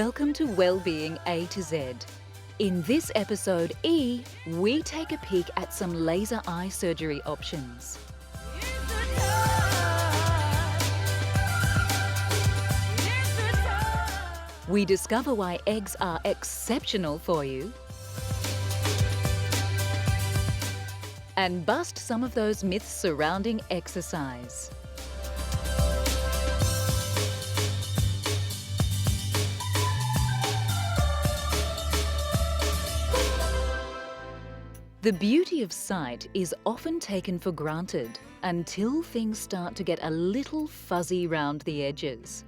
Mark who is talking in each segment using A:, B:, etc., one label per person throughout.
A: Welcome to Wellbeing A to Z. In this episode E, we take a peek at some laser eye surgery options. We discover why eggs are exceptional for you and bust some of those myths surrounding exercise. The beauty of sight is often taken for granted until things start to get a little fuzzy round the edges.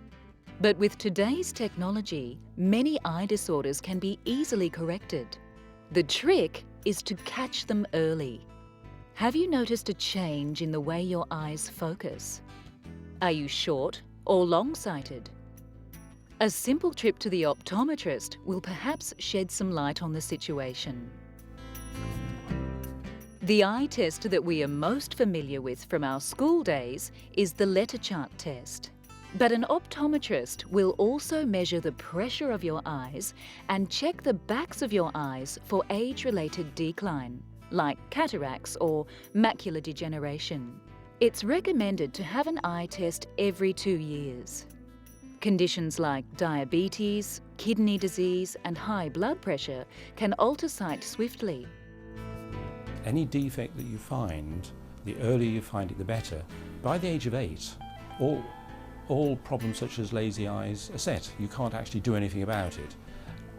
A: But with today's technology, many eye disorders can be easily corrected. The trick is to catch them early. Have you noticed a change in the way your eyes focus? Are you short or long-sighted? A simple trip to the optometrist will perhaps shed some light on the situation. The eye test that we are most familiar with from our school days is the letter chart test. But an optometrist will also measure the pressure of your eyes and check the backs of your eyes for age-related decline, like cataracts or macular degeneration. It's recommended to have an eye test every 2 years. Conditions like diabetes, kidney disease, and high blood pressure can alter sight swiftly.
B: Any defect that you find, the earlier you find it, the better. By the age of 8, all problems such as lazy eyes are set. You can't actually do anything about it.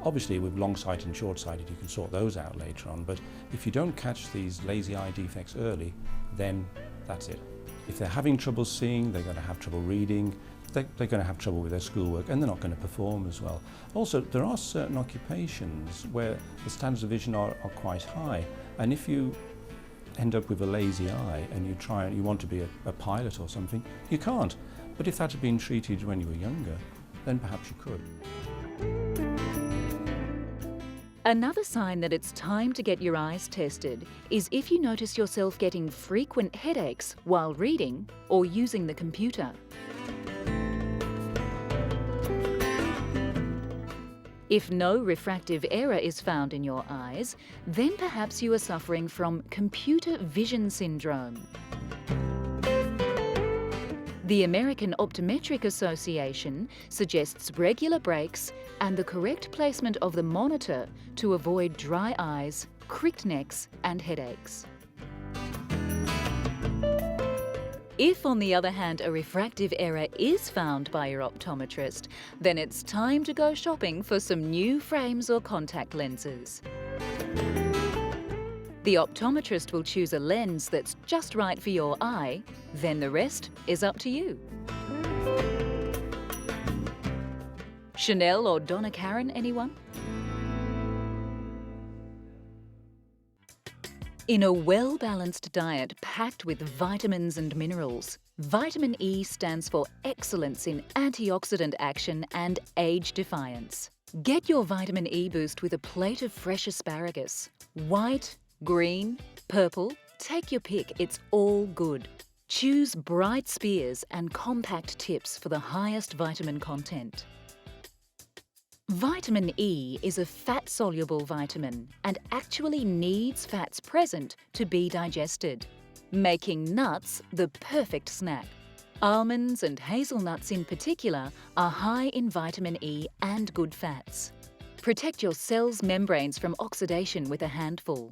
B: Obviously, with long-sighted and short-sighted, you can sort those out later on, but if you don't catch these lazy eye defects early, then that's it. If they're having trouble seeing, they're going to have trouble reading, they're going to have trouble with their schoolwork, and they're not going to perform as well. Also, there are certain occupations where the standards of vision are quite high, and if you end up with a lazy eye and you want to be a pilot or something, you can't. But if that had been treated when you were younger, then perhaps you could.
A: Another sign that it's time to get your eyes tested is if you notice yourself getting frequent headaches while reading or using the computer. If no refractive error is found in your eyes, then perhaps you are suffering from computer vision syndrome. The American Optometric Association suggests regular breaks and the correct placement of the monitor to avoid dry eyes, cricked necks, and headaches. If, on the other hand, a refractive error is found by your optometrist, then it's time to go shopping for some new frames or contact lenses. The optometrist will choose a lens that's just right for your eye, then the rest is up to you. Chanel or Donna Karan, anyone? In a well-balanced diet packed with vitamins and minerals, vitamin E stands for excellence in antioxidant action and age defiance. Get your vitamin E boost with a plate of fresh asparagus. White, green, purple, take your pick, it's all good. Choose bright spears and compact tips for the highest vitamin content. Vitamin E is a fat-soluble vitamin and actually needs fats present to be digested, making nuts the perfect snack. Almonds and hazelnuts in particular are high in vitamin E and good fats. Protect your cells' membranes from oxidation with a handful.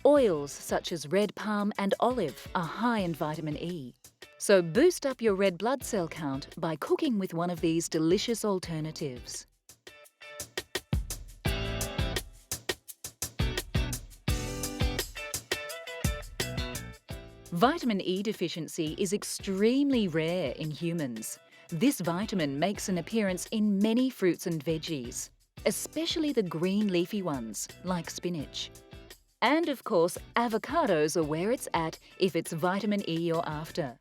A: Oils such as red palm and olive are high in vitamin E. So boost up your red blood cell count by cooking with one of these delicious alternatives. Vitamin E deficiency is extremely rare in humans. This vitamin makes an appearance in many fruits and veggies, especially the green leafy ones, like spinach. And of course, avocados are where it's at if it's vitamin E you're after.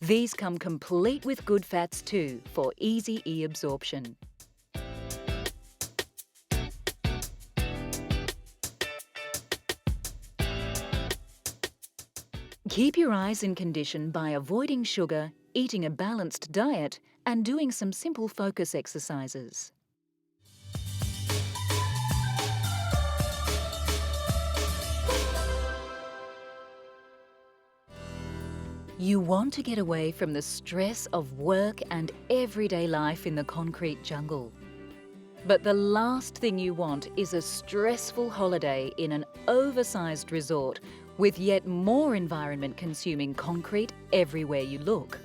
A: These come complete with good fats too, for easy E absorption. Keep your eyes in condition by avoiding sugar, eating a balanced diet, and doing some simple focus exercises. You want to get away from the stress of work and everyday life in the concrete jungle. But the last thing you want is a stressful holiday in an oversized resort with yet more environment-consuming concrete everywhere you look.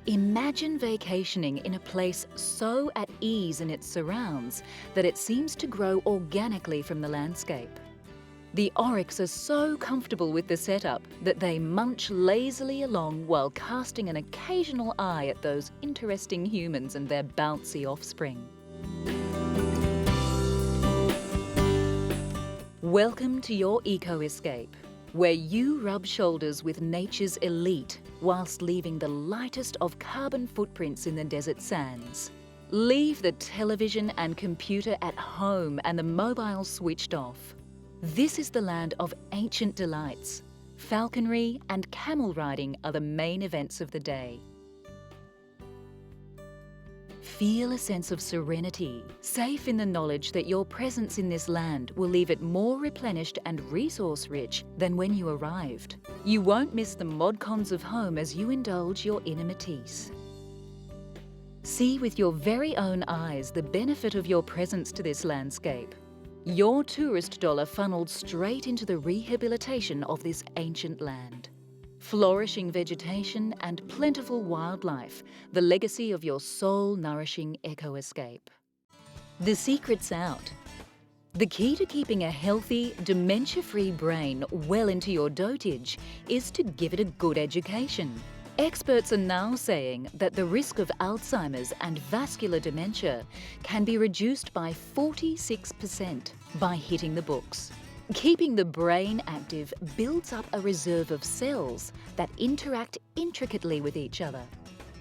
A: Imagine vacationing in a place so at ease in its surrounds that it seems to grow organically from the landscape. The oryx are so comfortable with the setup that they munch lazily along while casting an occasional eye at those interesting humans and their bouncy offspring. Welcome to your eco-escape, where you rub shoulders with nature's elite whilst leaving the lightest of carbon footprints in the desert sands. Leave the television and computer at home and the mobile switched off. This is the land of ancient delights. Falconry and camel riding are the main events of the day. Feel a sense of serenity, safe in the knowledge that your presence in this land will leave it more replenished and resource-rich than when you arrived. You won't miss the mod cons of home as you indulge your inner Matisse. See with your very own eyes the benefit of your presence to this landscape. Your tourist dollar funneled straight into the rehabilitation of this ancient land. Flourishing vegetation and plentiful wildlife, the legacy of your soul-nourishing eco-escape. The secret's out. The key to keeping a healthy, dementia-free brain well into your dotage is to give it a good education. Experts are now saying that the risk of Alzheimer's and vascular dementia can be reduced by 46% by hitting the books. Keeping the brain active builds up a reserve of cells that interact intricately with each other.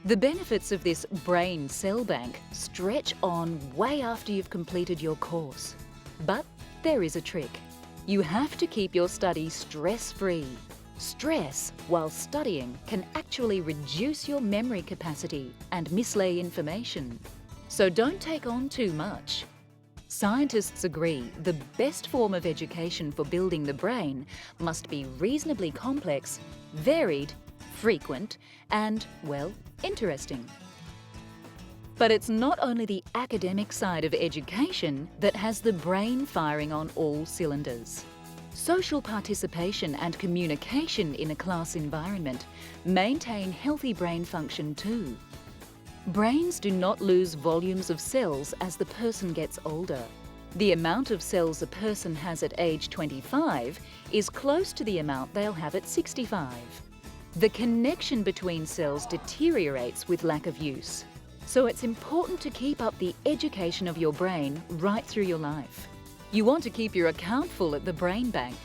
A: The benefits of this brain cell bank stretch on way after you've completed your course. But there is a trick. You have to keep your study stress-free. Stress while studying can actually reduce your memory capacity and mislay information. So don't take on too much. Scientists agree the best form of education for building the brain must be reasonably complex, varied, frequent, and, well, interesting. But it's not only the academic side of education that has the brain firing on all cylinders. Social participation and communication in a class environment maintain healthy brain function too. Brains do not lose volumes of cells as the person gets older. The amount of cells a person has at age 25 is close to the amount they'll have at 65. The connection between cells deteriorates with lack of use. So it's important to keep up the education of your brain right through your life. You want to keep your account full at the brain bank.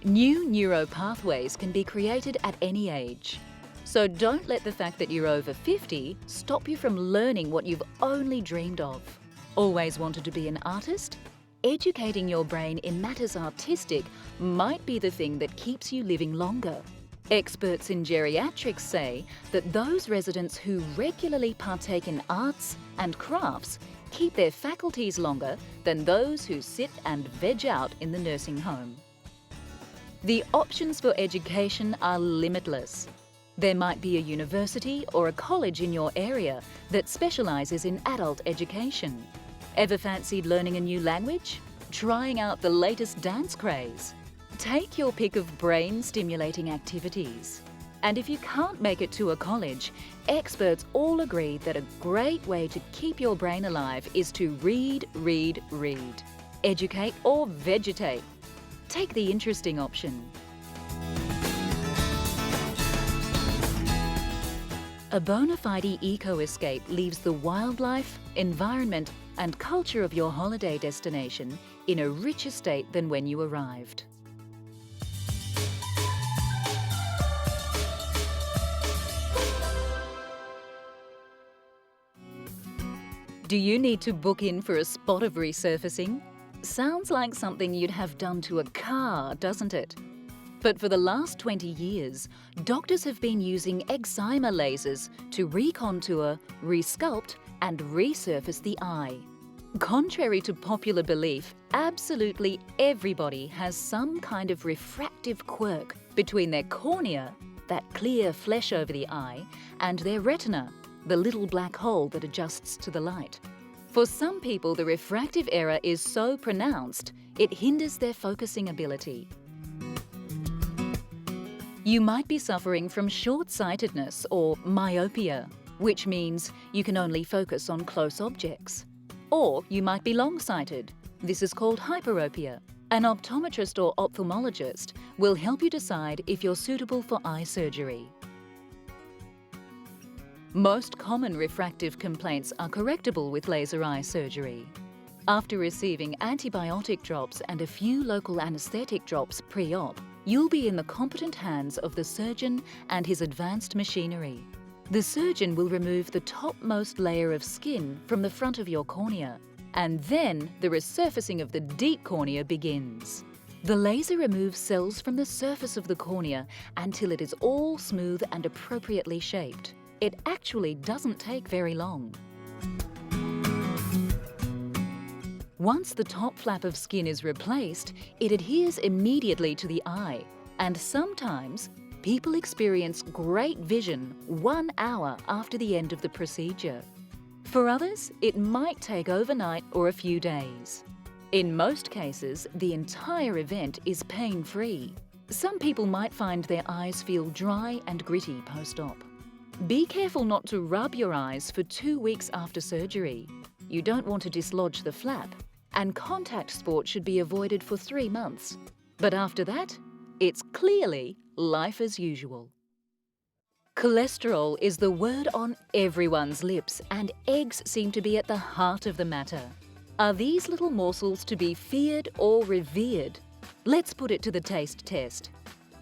A: New neuro pathways can be created at any age. So don't let the fact that you're over 50 stop you from learning what you've only dreamed of. Always wanted to be an artist? Educating your brain in matters artistic might be the thing that keeps you living longer. Experts in geriatrics say that those residents who regularly partake in arts and crafts keep their faculties longer than those who sit and veg out in the nursing home. The options for education are limitless. There might be a university or a college in your area that specialises in adult education. Ever fancied learning a new language? Trying out the latest dance craze? Take your pick of brain-stimulating activities. And if you can't make it to a college, experts all agree that a great way to keep your brain alive is to read, read, read. Educate or vegetate. Take the interesting option. A bona fide eco-escape leaves the wildlife, environment and culture of your holiday destination in a richer state than when you arrived. Do you need to book in for a spot of resurfacing? Sounds like something you'd have done to a car, doesn't it? But for the last 20 years, doctors have been using excimer lasers to recontour, resculpt and resurface the eye. Contrary to popular belief, absolutely everybody has some kind of refractive quirk between their cornea, that clear flesh over the eye, and their retina, the little black hole that adjusts to the light. For some people, the refractive error is so pronounced, it hinders their focusing ability. You might be suffering from short-sightedness or myopia, which means you can only focus on close objects. Or you might be long-sighted. This is called hyperopia. An optometrist or ophthalmologist will help you decide if you're suitable for eye surgery. Most common refractive complaints are correctable with laser eye surgery. After receiving antibiotic drops and a few local anaesthetic drops pre-op, you'll be in the competent hands of the surgeon and his advanced machinery. The surgeon will remove the topmost layer of skin from the front of your cornea, and then the resurfacing of the deep cornea begins. The laser removes cells from the surface of the cornea until it is all smooth and appropriately shaped. It actually doesn't take very long. Once the top flap of skin is replaced, it adheres immediately to the eye, and sometimes people experience great vision 1 hour after the end of the procedure. For others, it might take overnight or a few days. In most cases, the entire event is pain-free. Some people might find their eyes feel dry and gritty post-op. Be careful not to rub your eyes for 2 weeks after surgery. You don't want to dislodge the flap, and contact sport should be avoided for 3 months. But after that, it's clearly life as usual. Cholesterol is the word on everyone's lips, and eggs seem to be at the heart of the matter. Are these little morsels to be feared or revered? Let's put it to the taste test.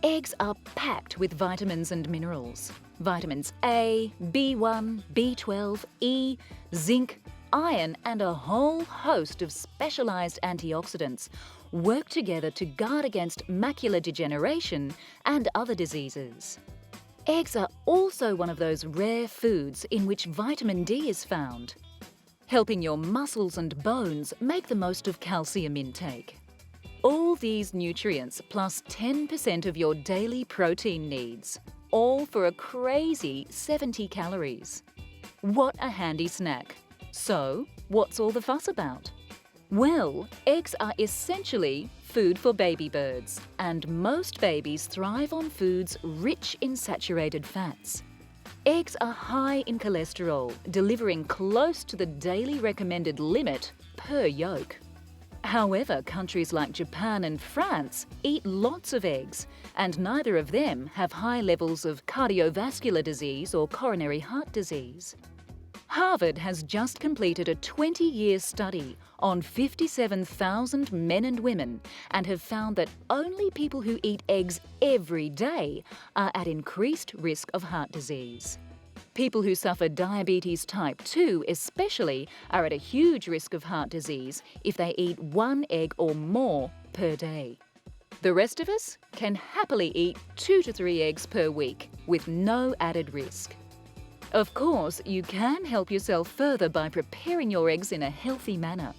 A: Eggs are packed with vitamins and minerals. Vitamins A, B1, B12, E, zinc, iron and a whole host of specialised antioxidants work together to guard against macular degeneration and other diseases. Eggs are also one of those rare foods in which vitamin D is found, helping your muscles and bones make the most of calcium intake. All these nutrients plus 10% of your daily protein needs, all for a crazy 70 calories. What a handy snack. So, what's all the fuss about? Well, eggs are essentially food for baby birds, and most babies thrive on foods rich in saturated fats. Eggs are high in cholesterol, delivering close to the daily recommended limit per yolk. However, countries like Japan and France eat lots of eggs, and neither of them have high levels of cardiovascular disease or coronary heart disease. Harvard has just completed a 20-year study on 57,000 men and women and have found that only people who eat eggs every day are at increased risk of heart disease. People who suffer diabetes type 2 especially are at a huge risk of heart disease if they eat 1 egg or more per day. The rest of us can happily eat 2 to 3 eggs per week with no added risk. Of course, you can help yourself further by preparing your eggs in a healthy manner.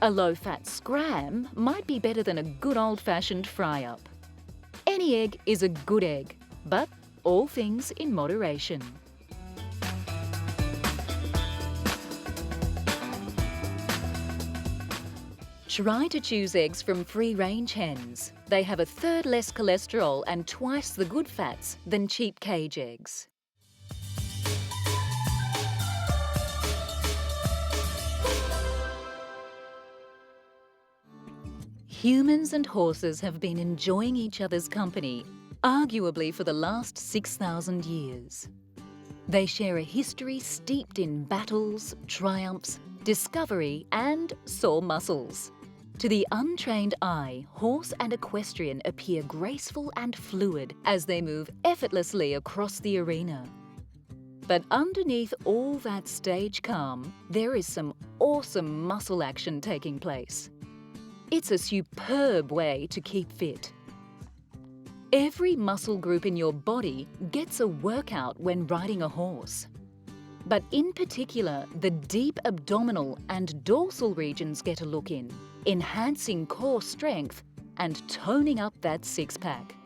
A: A low-fat scram might be better than a good old-fashioned fry-up. Any egg is a good egg, but all things in moderation. Try to choose eggs from free-range hens. They have 1/3 less cholesterol and twice the good fats than cheap cage eggs. Humans and horses have been enjoying each other's company, arguably for the last 6,000 years. They share a history steeped in battles, triumphs, discovery and sore muscles. To the untrained eye, horse and equestrian appear graceful and fluid as they move effortlessly across the arena. But underneath all that stage calm, there is some awesome muscle action taking place. It's a superb way to keep fit. Every muscle group in your body gets a workout when riding a horse. But in particular, the deep abdominal and dorsal regions get a look in, enhancing core strength and toning up that six-pack.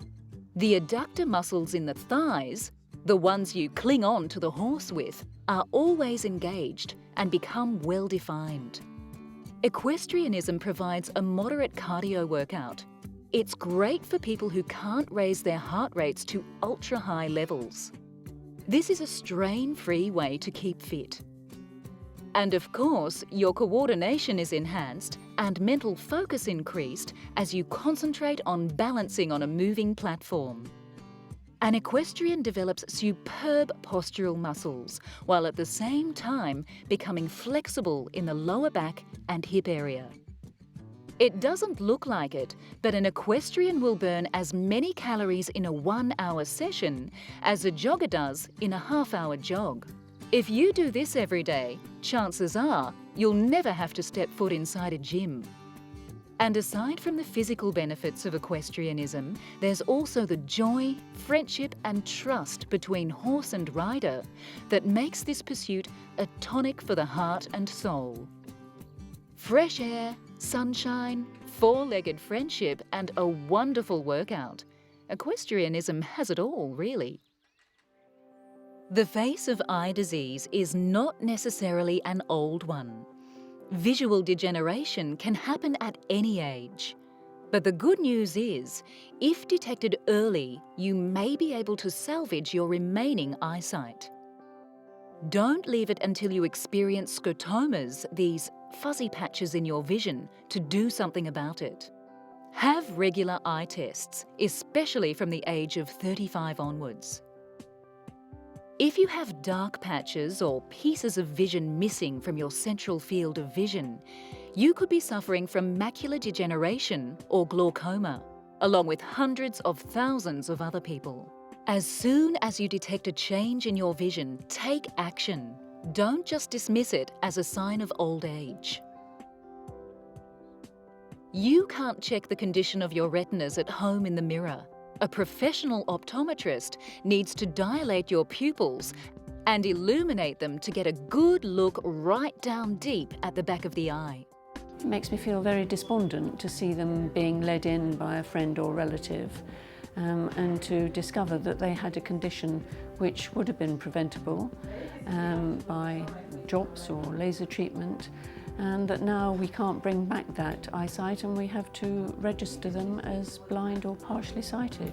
A: The adductor muscles in the thighs, the ones you cling on to the horse with, are always engaged and become well-defined. Equestrianism provides a moderate cardio workout. It's great for people who can't raise their heart rates to ultra-high levels. This is a strain-free way to keep fit. And of course, your coordination is enhanced and mental focus increased as you concentrate on balancing on a moving platform. An equestrian develops superb postural muscles, while at the same time becoming flexible in the lower back and hip area. It doesn't look like it, but an equestrian will burn as many calories in a 1-hour session as a jogger does in a half-hour jog. If you do this every day, chances are you'll never have to step foot inside a gym. And aside from the physical benefits of equestrianism, there's also the joy, friendship and trust between horse and rider that makes this pursuit a tonic for the heart and soul. Fresh air, sunshine, four-legged friendship and a wonderful workout. Equestrianism has it all, really. The face of eye disease is not necessarily an old one. Visual degeneration can happen at any age. But the good news is, if detected early, you may be able to salvage your remaining eyesight. Don't leave it until you experience scotomas, these fuzzy patches in your vision, to do something about it. Have regular eye tests, especially from the age of 35 onwards. If you have dark patches or pieces of vision missing from your central field of vision, you could be suffering from macular degeneration or glaucoma, along with hundreds of thousands of other people. As soon as you detect a change in your vision, take action. Don't just dismiss it as a sign of old age. You can't check the condition of your retinas at home in the mirror. A professional optometrist needs to dilate your pupils and illuminate them to get a good look right down deep at the back of the eye.
C: It makes me feel very despondent to see them being led in by a friend or relative and to discover that they had a condition which would have been preventable by drops or laser treatment, and that now we can't bring back that eyesight and we have to register them as blind or partially sighted.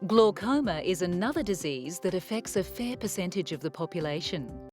A: Glaucoma is another disease that affects a fair percentage of the population.